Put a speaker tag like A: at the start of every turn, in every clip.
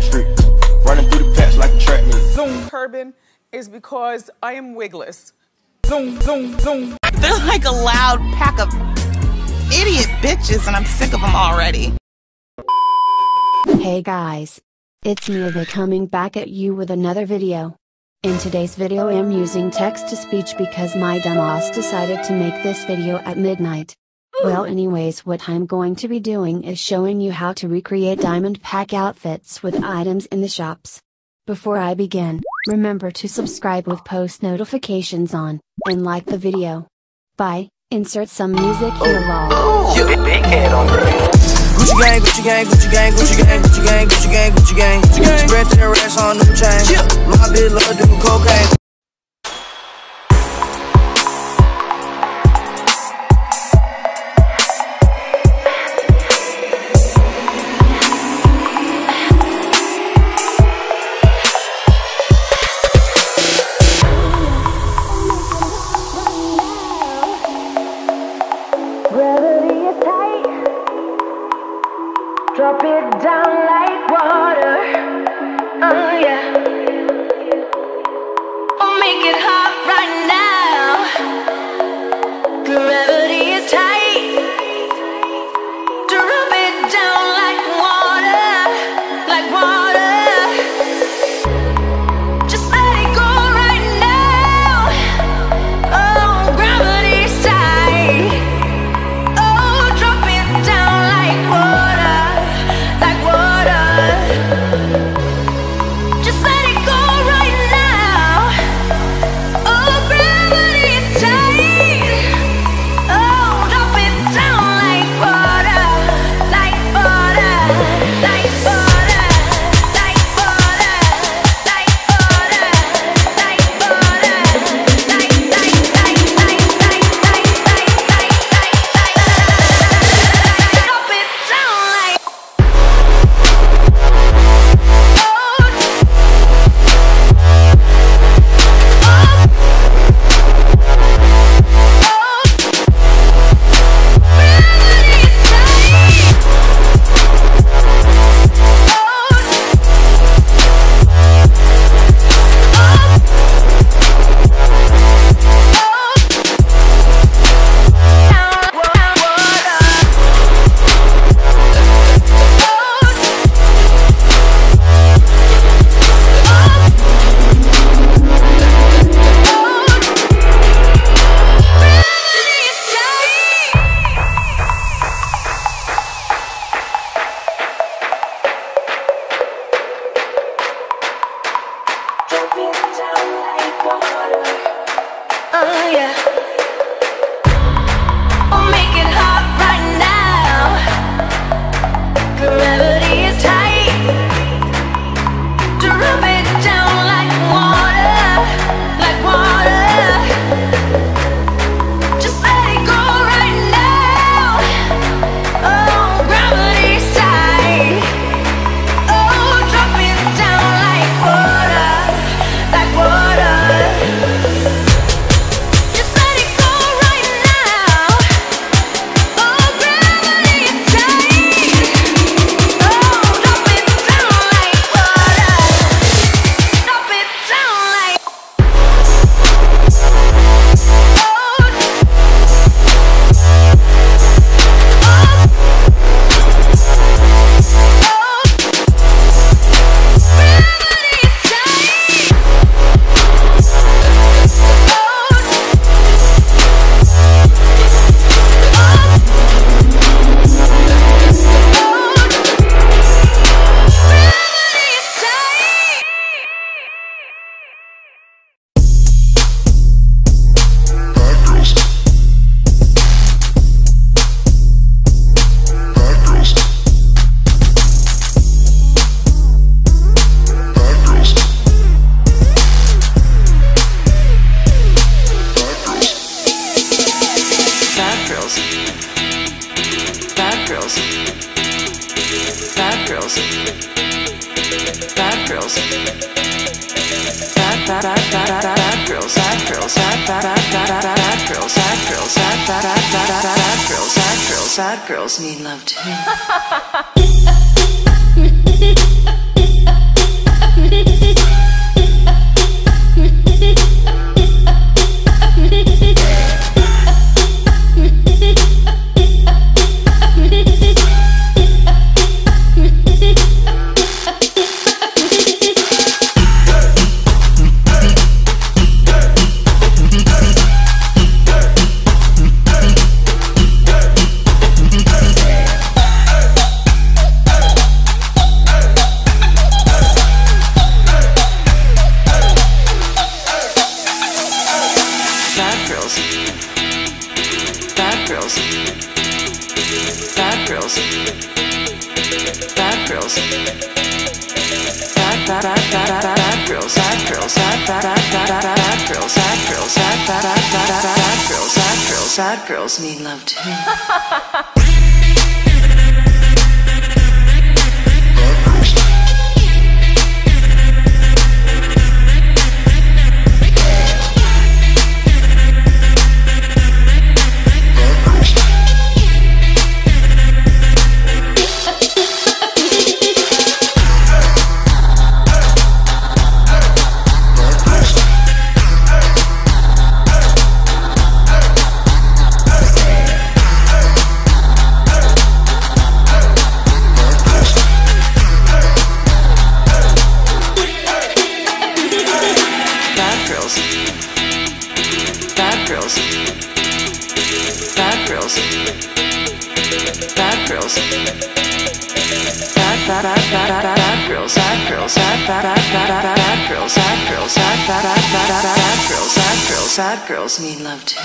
A: street. Running through the patch like a track meet.
B: Zoom turban is because I am wigless. Zoom, zoom, zoom.
C: They're like a loud pack of idiot bitches, and I'm sick of them already.
D: Hey guys, it's me Avye coming back at you with another video. In today's video I'm using text-to-speech because my dumbass decided to make this video at midnight. Well anyways, what I'm going to be doing is showing you how to recreate diamond pack outfits with items in the shops. Before I begin, remember to subscribe with post notifications on, and like the video. Bye. Insert some music here, lol.
A: Big head on
E: Gucci gang, Gucci gang, Gucci gang, Gucci gang, Gucci gang, Gucci gang, Gucci gang, Gucci gang. Spread their racks on new chain. My bitch love doing cocaine.
F: Drop it down like water, oh yeah. Oh, make it hot right now. Gravity is tight. Drop it down like water, like water. Just let it go right now. Oh, gravity is tight. Oh, drop it down like water. Just let it go right now. Oh, gravity is tight. Oh, drop it down like water, like water, like water, like water, like water, like water, like drop it down like. Oh yeah. Oh, make it hot right now. Gravity is tight. Drop it down like water, like water. Just let it go right now. Oh, gravity is tight. Oh, drop it down like water, like water.
G: Sad girls need love too. Sad girls need love too. Sad girls need love too.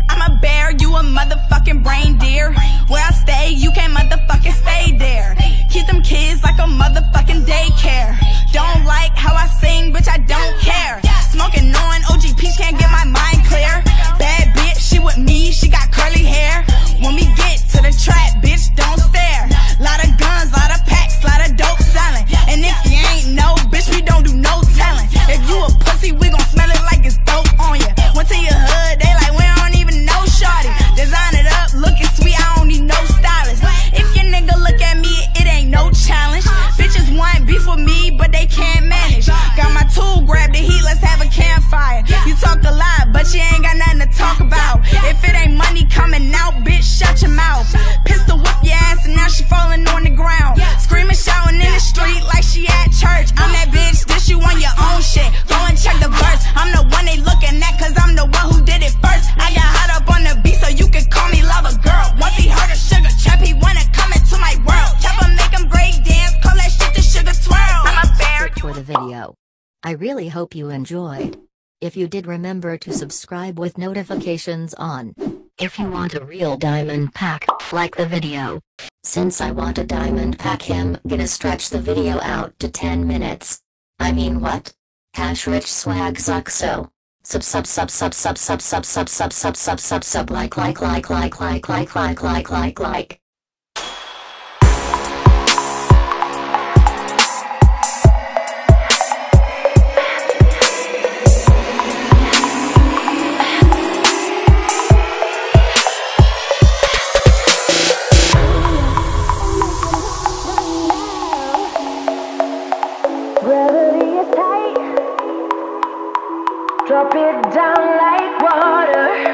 C: I'm a bear, you a motherfucking reindeer. Where I stay, you can't motherfucking stay there. Keep them kids like a motherfucking daycare. Don't like how I sing, bitch, I don't care. Smoking, knowing OG Peach can't get my mind clear. Bad bitch, she with me, she got curly hair. When we get to the trap, bitch, don't stare. Lot of guns, lot of packs, lot of dope selling. And if you ain't no bitch, we don't do no telling. If you a pussy, we gon' smell it like it's dope on you. Went to your hood, they like, we don't even know shawty. Design it up, looking sweet, I don't need no stylist. If your nigga look at me, it ain't no challenge. Bitches want beef with me, but they can't manage. Got my tool, grab the heat, let's have a campfire. You talk a lot, but you ain't got nothing to talk about. If it ain't money coming out, bitch, shut your mouth. Pistol whip your ass and now she falling on the ground. Screaming, shouting in the street like she at church. I'm that bitch, this you on your own shit. Go and check the verse. I'm the one they looking at, cause I'm the one who did it first. I got hot up on the beat, so you can call me lover girl. Once he heard a sugar trap, he wanna come into my world. Chopper make him break dance, call that shit the sugar twirl. I'm a bear.
H: For the video. I really hope you enjoyed. If you did, remember to subscribe with notifications on. If you want a real diamond pack, like the video. Since I want a diamond pack, I'm gonna stretch the video out to 10 minutes. I mean what? Cash rich swag sucks, so sub like.
F: Gravity is tight. Drop it down like water.